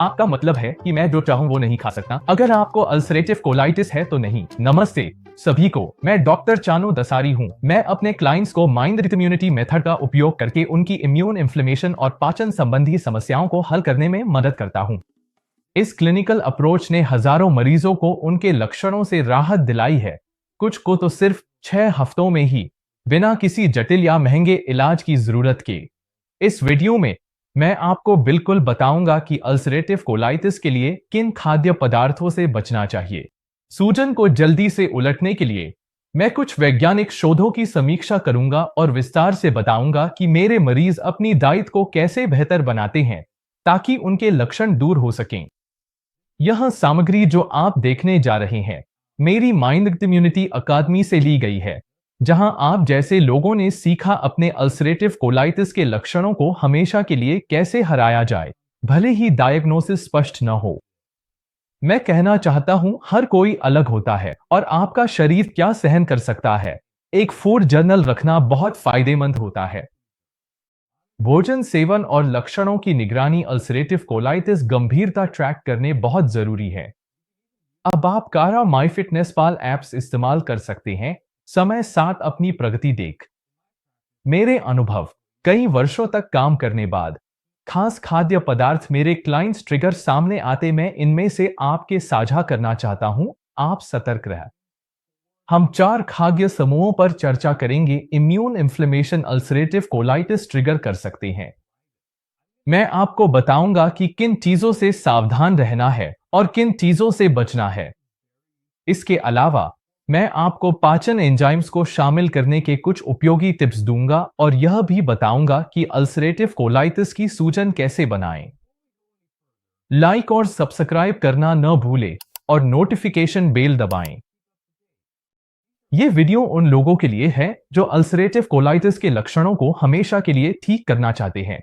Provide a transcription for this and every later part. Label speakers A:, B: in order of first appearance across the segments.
A: आपका मतलब है कि मैं जो चाहूँ वो नहीं खा सकता। अगर आपको अल्सरेटिव कोलाइटिस है तो नहीं। नमस्ते सभी को, मैं डॉक्टर चानू दसारी हूँ। मैं अपने क्लाइंट्स को माइंड इम्यूनिटी मेथड का उपयोग करके उनकी इम्यून इन्फ्लेमेशन और पाचन संबंधी समस्याओं को हल करने में मदद करता हूँ। इस क्लिनिकल अप्रोच ने हजारों मरीजों को उनके लक्षणों से राहत दिलाई है, कुछ को तो सिर्फ 6 हफ्तों में ही, बिना किसी जटिल या महंगे इलाज की जरूरत के। इस वीडियो में मैं आपको बिल्कुल बताऊंगा कि अल्सरेटिव कोलाइटिस के लिए किन खाद्य पदार्थों से बचना चाहिए। सूजन को जल्दी से उलटने के लिए मैं कुछ वैज्ञानिक शोधों की समीक्षा करूंगा और विस्तार से बताऊंगा कि मेरे मरीज अपनी डाइट को कैसे बेहतर बनाते हैं ताकि उनके लक्षण दूर हो सकें। यह सामग्री जो आप देखने जा रहे हैं मेरी माइंड इम्यूनिटी अकादमी से ली गई है, जहां आप जैसे लोगों ने सीखा अपने अल्सरेटिव कोलाइटिस के लक्षणों को हमेशा के लिए कैसे हराया जाए, भले ही डायग्नोसिस स्पष्ट न हो। मैं कहना चाहता हूं हर कोई अलग होता है और आपका शरीर क्या सहन कर सकता है। एक फूड जर्नल रखना बहुत फायदेमंद होता है। भोजन सेवन और लक्षणों की निगरानी अल्सरेटिव कोलाइटिस गंभीरता ट्रैक करने बहुत जरूरी है। अब आप कारा माई फिटनेस पाल ऐप्स इस्तेमाल कर सकते हैं, समय साथ अपनी प्रगति देख। मेरे अनुभव, कई वर्षों तक काम करने बाद खास खाद्य पदार्थ मेरे क्लाइंट्स ट्रिगर सामने आते, मैं इनमें से आपके साझा करना चाहता हूं। आप सतर्क रह। हम 4 खाद्य समूहों पर चर्चा करेंगे। Immune inflammation ulcerative colitis trigger कर सकते हैं। मैं आपको बताऊंगा कि किन चीजों से सावधान रहना है और किन चीजों से बचना है। इसके अलावा मैं आपको पाचन एंजाइम्स को शामिल करने के कुछ उपयोगी टिप्स दूंगा और यह भी बताऊंगा कि अल्सरेटिव कोलाइटिस की सूजन कैसे बनाएं। लाइक और सब्सक्राइब करना न भूलें और नोटिफिकेशन बेल दबाएं। यह वीडियो उन लोगों के लिए है जो अल्सरेटिव कोलाइटिस के लक्षणों को हमेशा के लिए ठीक करना चाहते हैं।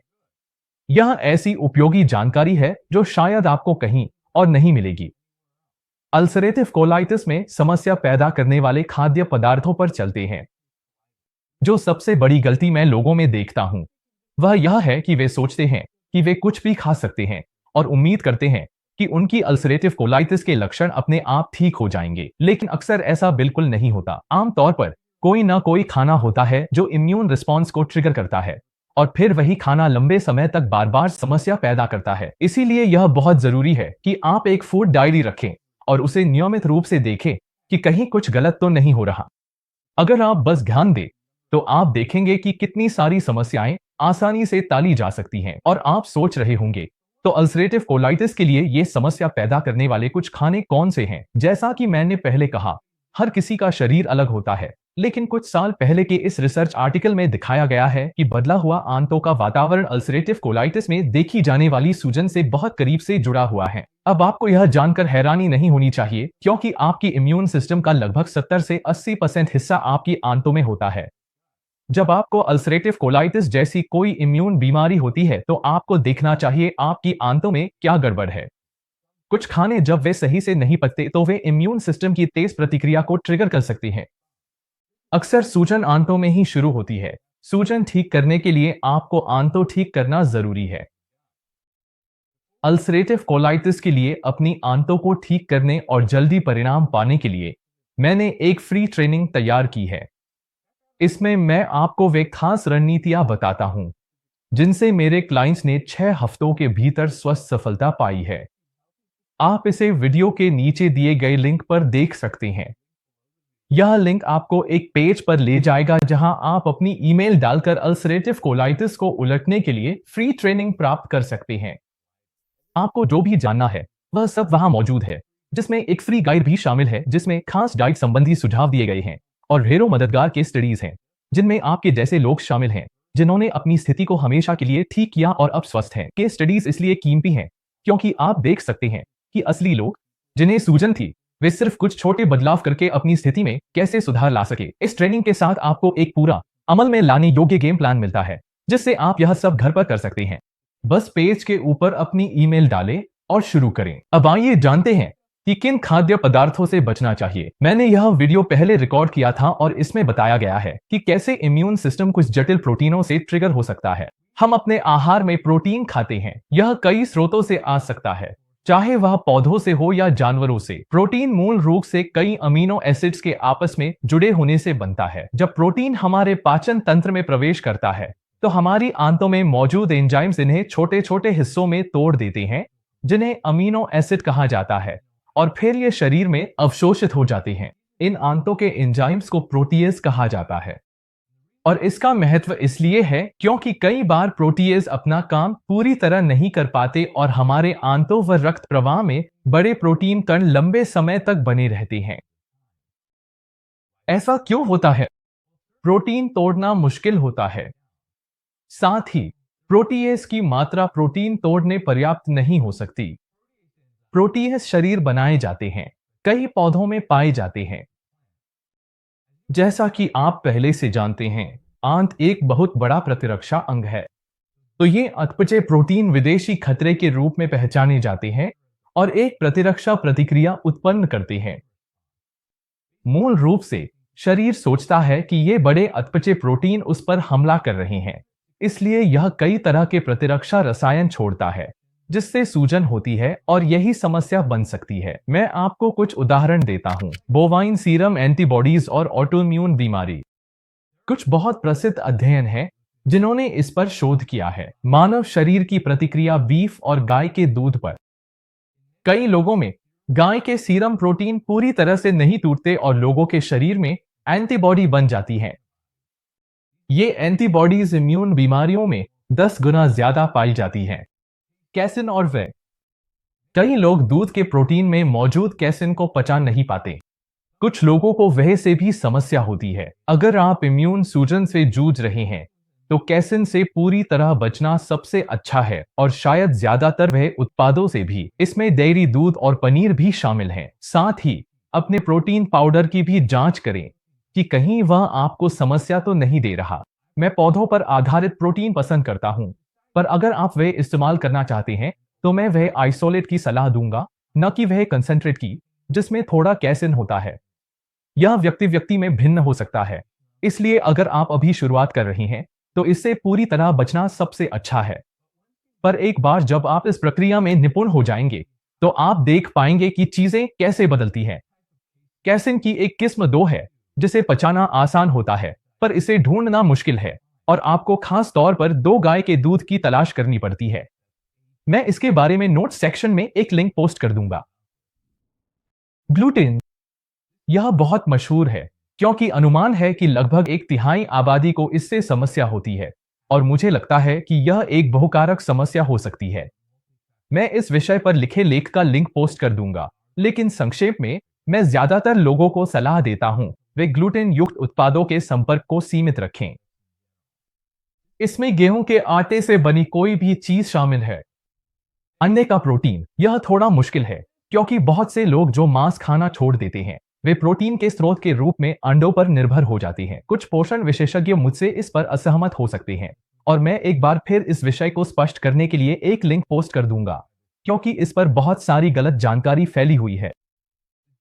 A: यह ऐसी उपयोगी जानकारी है जो शायद आपको कहीं और नहीं मिलेगी। अल्सरेटिव कोलाइटिस में समस्या पैदा करने वाले खाद्य पदार्थों पर चलते हैं। जो सबसे बड़ी गलती मैं लोगों में देखता हूं वह यह है कि वे सोचते हैं कि वे कुछ भी खा सकते हैं और उम्मीद करते हैं कि उनकी अल्सरेटिव कोलाइटिस के लक्षण अपने आप ठीक हो जाएंगे, लेकिन अक्सर ऐसा बिल्कुल नहीं होता। आमतौर पर कोई ना कोई खाना होता है जो इम्यून रिस्पॉन्स को ट्रिगर करता है और फिर वही खाना लंबे समय तक बार बार समस्या पैदा करता है। इसीलिए यह बहुत जरूरी है कि आप एक फूड डायरी रखें और उसे नियमित रूप से देखें कि कहीं कुछ गलत तो नहीं हो रहा। अगर आप बस ध्यान दें तो आप देखेंगे कि कितनी सारी समस्याएं आसानी से टाली जा सकती हैं। और आप सोच रहे होंगे तो अल्सरेटिव कोलाइटिस के लिए ये समस्या पैदा करने वाले कुछ खाने कौन से हैं? जैसा कि मैंने पहले कहा, हर किसी का शरीर अलग होता है, लेकिन कुछ साल पहले के इस रिसर्च आर्टिकल में दिखाया गया है कि बदला हुआ आंतों का वातावरण अल्सरेटिव कोलाइटिस में देखी जाने वाली सूजन से बहुत करीब से जुड़ा हुआ है। अब आपको यह जानकर हैरानी नहीं होनी चाहिए, क्योंकि आपकी इम्यून सिस्टम का लगभग 70 से 80% हिस्सा आपकी आंतों में होता है। जब आपको अल्सरेटिव कोलाइटिस जैसी कोई इम्यून बीमारी होती है तो आपको देखना चाहिए आपकी आंतों में क्या गड़बड़ है। कुछ खाने जब वे सही से नहीं पचते तो वे इम्यून सिस्टम की तेज प्रतिक्रिया को ट्रिगर कर सकते हैं। अक्सर सूजन आंतों में ही शुरू होती है। सूजन ठीक करने के लिए आपको आंतों ठीक करना जरूरी है। अल्सरेटिव कोलाइटिस के लिए अपनी आंतों को ठीक करने और जल्दी परिणाम पाने के लिए मैंने एक फ्री ट्रेनिंग तैयार की है। इसमें मैं आपको वे खास रणनीतियां बताता हूं जिनसे मेरे क्लाइंट्स ने 6 हफ्तों के भीतर स्वस्थ सफलता पाई है। आप इसे वीडियो के नीचे दिए गए लिंक पर देख सकते हैं। यह लिंक आपको एक पेज पर ले जाएगा जहां आप अपनी ईमेल डालकर अल्सरेटिव कोलाइटिस को उलटने के लिए फ्री ट्रेनिंग प्राप्त कर सकते हैं। आपको जो भी जानना है वह सब वहां मौजूद है, जिसमें एक फ्री गाइड भी शामिल है जिसमें खास डाइट संबंधी सुझाव दिए गए हैं और ढेरों मददगार केस स्टडीज हैं जिनमें आपके जैसे लोग शामिल हैं जिन्होंने अपनी स्थिति को हमेशा के लिए ठीक किया और अब स्वस्थ हैं। केस स्टडीज इसलिए कीमती हैं क्योंकि आप देख सकते हैं कि असली लोग जिन्हें सूजन थी वे सिर्फ कुछ छोटे बदलाव करके अपनी स्थिति में कैसे सुधार ला सके। इस ट्रेनिंग के साथ आपको एक पूरा अमल में लाने योग्य गेम प्लान मिलता है जिससे आप यह सब घर पर कर सकते हैं। बस पेज के ऊपर अपनी ईमेल डालें और शुरू करें। अब आइए जानते हैं कि किन खाद्य पदार्थों से बचना चाहिए। मैंने यह वीडियो पहले रिकॉर्ड किया था और इसमें बताया गया है कि कैसे इम्यून सिस्टम कुछ जटिल प्रोटीनों से ट्रिगर हो सकता है। हम अपने आहार में प्रोटीन खाते हैं। यह कई स्रोतों से आ सकता है, चाहे वह पौधों से हो या जानवरों से। प्रोटीन मूल रूप से कई अमीनो एसिड्स के आपस में जुड़े होने से बनता है। जब प्रोटीन हमारे पाचन तंत्र में प्रवेश करता है तो हमारी आंतों में मौजूद एंजाइम्स इन्हें छोटे छोटे हिस्सों में तोड़ देते हैं, जिन्हें अमीनो एसिड कहा जाता है, और फिर ये शरीर में अवशोषित हो जाते हैं। इन आंतों के एंजाइम्स को प्रोटीएज कहा जाता है, और इसका महत्व इसलिए है क्योंकि कई बार प्रोटीएज अपना काम पूरी तरह नहीं कर पाते और हमारे आंतों व रक्त प्रवाह में बड़े प्रोटीन कण लंबे समय तक बने रहते हैं। ऐसा क्यों होता है? प्रोटीन तोड़ना मुश्किल होता है। साथ ही प्रोटीएज की मात्रा प्रोटीन तोड़ने पर्याप्त नहीं हो सकती। प्रोटीएज शरीर बनाए जाते हैं, कई पौधों में पाए जाते हैं। जैसा कि आप पहले से जानते हैं, आंत एक बहुत बड़ा प्रतिरक्षा अंग है। तो ये अतपचे प्रोटीन विदेशी खतरे के रूप में पहचाने जाते हैं और एक प्रतिरक्षा प्रतिक्रिया उत्पन्न करते हैं। मूल रूप से शरीर सोचता है कि ये बड़े अतपचे प्रोटीन उस पर हमला कर रहे हैं, इसलिए यह कई तरह के प्रतिरक्षा रसायन छोड़ता है, जिससे सूजन होती है और यही समस्या बन सकती है। मैं आपको कुछ उदाहरण देता हूं। बोवाइन सीरम एंटीबॉडीज और ऑटोइम्यून बीमारी। कुछ बहुत प्रसिद्ध अध्ययन हैं जिन्होंने इस पर शोध किया है। मानव शरीर की प्रतिक्रिया बीफ और गाय के दूध पर। कई लोगों में गाय के सीरम प्रोटीन पूरी तरह से नहीं टूटते और लोगों के शरीर में एंटीबॉडी बन जाती हैं। ये एंटीबॉडीज इम्यून बीमारियों में 10 गुना ज्यादा पाई जाती हैं। कैसिन और वे। कई लोग दूध के प्रोटीन में मौजूद कैसिन को पचा नहीं पाते। कुछ लोगों को वह से भी समस्या होती है। अगर आप इम्यून सूजन से जूझ रहे हैं तो कैसिन से पूरी तरह बचना सबसे अच्छा है, और शायद ज्यादातर वह उत्पादों से भी। इसमें डेयरी दूध और पनीर भी शामिल हैं। साथ ही अपने प्रोटीन पाउडर की भी जांच करें कि कहीं वह आपको समस्या तो नहीं दे रहा। मैं पौधों पर आधारित प्रोटीन पसंद करता हूं, पर अगर आप वह इस्तेमाल करना चाहते हैं तो मैं वह आइसोलेट की सलाह दूंगा, न कि वह कंसेंट्रेट की जिसमें थोड़ा कैसिन होता है। यह व्यक्ति व्यक्ति में भिन्न हो सकता है, इसलिए अगर आप अभी शुरुआत कर रही हैं तो इससे पूरी तरह बचना सबसे अच्छा है। पर एक बार जब आप इस प्रक्रिया में निपुण हो जाएंगे तो आप देख पाएंगे कि चीजें कैसे बदलती हैं। कैसिन की एक किस्म 2 है जिसे पचाना आसान होता है, पर इसे ढूंढना मुश्किल है और आपको खास तौर पर 2 गाय के दूध की तलाश करनी पड़ती है। मैं इसके बारे में नोट सेक्शन में एक लिंक पोस्ट कर दूंगा। ग्लूटेन। यह बहुत मशहूर है क्योंकि अनुमान है कि लगभग 1/3 आबादी को इससे समस्या होती है, और मुझे लगता है कि यह एक बहुकारक समस्या हो सकती है। मैं इस विषय पर लिखे लेख का लिंक पोस्ट कर दूंगा, लेकिन संक्षेप में मैं ज्यादातर लोगों को सलाह देता हूं वे ग्लूटेन युक्त उत्पादों के संपर्क को सीमित रखें। इसमें गेहूं के आटे से बनी कोई भी चीज शामिल है। अंडे का प्रोटीन। यह थोड़ा मुश्किल है क्योंकि बहुत से लोग जो मांस खाना छोड़ देते हैं वे प्रोटीन के स्रोत के रूप में अंडों पर निर्भर हो जाते हैं। कुछ पोषण विशेषज्ञ मुझसे इस पर असहमत हो सकते हैं, और मैं एक बार फिर इस विषय को स्पष्ट करने के लिए एक लिंक पोस्ट कर दूंगा क्योंकि इस पर बहुत सारी गलत जानकारी फैली हुई है।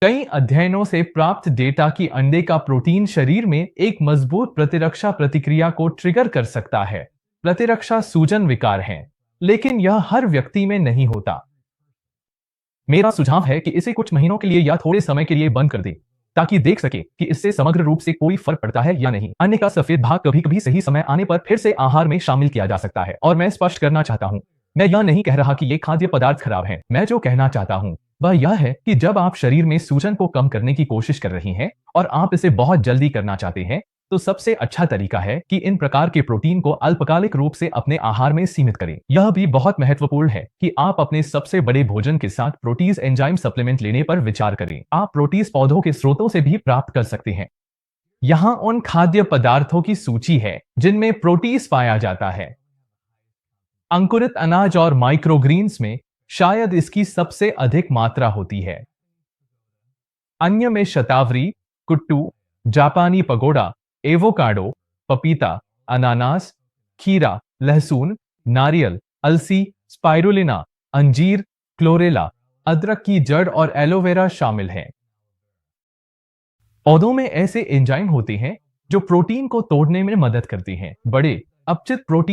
A: कई अध्ययनों से प्राप्त डेटा कि अंडे का प्रोटीन शरीर में एक मजबूत प्रतिरक्षा प्रतिक्रिया को ट्रिगर कर सकता है। प्रतिरक्षा सूजन विकार है, लेकिन यह हर व्यक्ति में नहीं होता। मेरा सुझाव है कि इसे कुछ महीनों के लिए या थोड़े समय के लिए बंद कर दें ताकि देख सके कि इससे समग्र रूप से कोई फर्क पड़ता है या नहीं। अन्य का सफेद भाग कभी कभी सही समय आने पर फिर से आहार में शामिल किया जा सकता है। और मैं स्पष्ट करना चाहता हूं, मैं यह नहीं कह रहा कि ये खाद्य पदार्थ खराब हैं। मैं जो कहना चाहता हूं वह यह है कि जब आप शरीर में सूजन को कम करने की कोशिश कर रही हैं और आप इसे बहुत जल्दी करना चाहते हैं, तो सबसे अच्छा तरीका है कि इन प्रकार के प्रोटीन को अल्पकालिक रूप से अपने आहार में सीमित करें। यह भी बहुत महत्वपूर्ण है कि आप अपने सबसे बड़े भोजन के साथ प्रोटीज एंजाइम सप्लीमेंट लेने पर विचार करें। आप प्रोटीज पौधों के स्रोतों से भी प्राप्त कर सकते हैं। यहाँ उन खाद्य पदार्थों की सूची है जिनमें प्रोटीज पाया जाता है। अंकुरित अनाज और माइक्रोग्रीन्स में शायद इसकी सबसे अधिक मात्रा होती है। अन्य में शतावरी, कुट्टू, जापानी पगोडा, एवोकाडो, पपीता, अनानास, खीरा, लहसुन, नारियल, अलसी, स्पाइरुलिना, अंजीर, क्लोरेला, अदरक की जड़ और एलोवेरा शामिल हैं। पौधों में ऐसे एंजाइम होते हैं जो प्रोटीन को तोड़ने में मदद करते हैं। बड़े अपचित प्रोटीन